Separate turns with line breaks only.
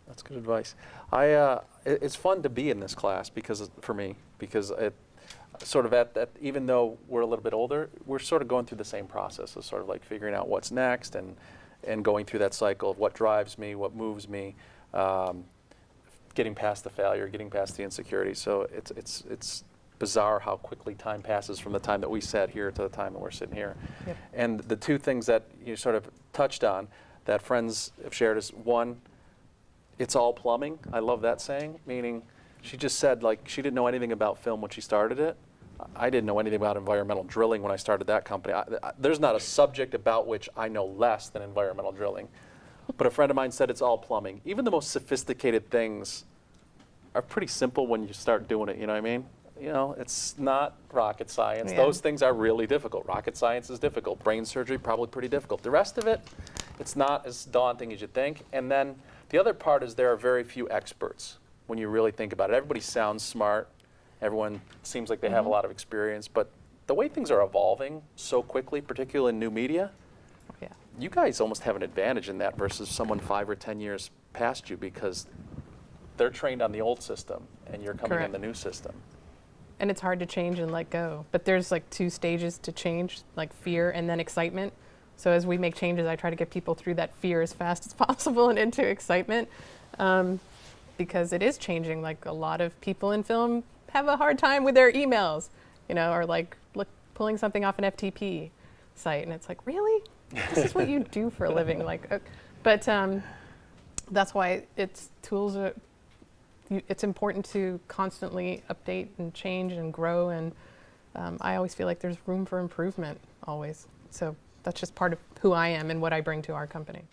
That's good advice. It's fun to be in this class for me, because it sort of at that, even though we're a little bit older, we're sort of going through the same process of sort of like figuring out what's next and going through that cycle of what drives me, what moves me, getting past the failure, getting past the insecurity. So it's bizarre how quickly time passes from the time that we sat here to the time that we're sitting here.
Yep.
And the two things that you sort of touched on that friends have shared is, one, it's all plumbing. I love that saying, meaning she just said like she didn't know anything about film when she started it. I didn't know anything about environmental drilling when I started that company. There's not a subject about which I know less than environmental drilling. But a friend of mine said it's all plumbing. Even the most sophisticated things are pretty simple when you start doing it, you know what I mean? You know, it's not rocket science.
Yeah.
Those things are really difficult. Rocket science is difficult. Brain surgery, probably pretty difficult. The rest of it, it's not as daunting as you think. And then the other part is there are very few experts when you really think about it. Everybody sounds smart. Everyone seems like they have a lot of experience. But the way things are evolving so quickly, particularly in new media,
Yeah.
you guys almost have an advantage in that versus someone 5 or 10 years past you, because they're trained on the old system and you're coming in
Correct.
the new system.
And it's hard to change and let go. But there's like 2 stages to change, like fear and then excitement. So as we make changes, I try to get people through that fear as fast as possible and into excitement, because it is changing. Like a lot of people in film have a hard time with their emails, you know, or like pulling something off an FTP site, and it's like, really? This is what you do for a living, like. But that's why it's important to constantly update and change and grow, and I always feel like there's room for improvement always. So that's just part of who I am and what I bring to our company.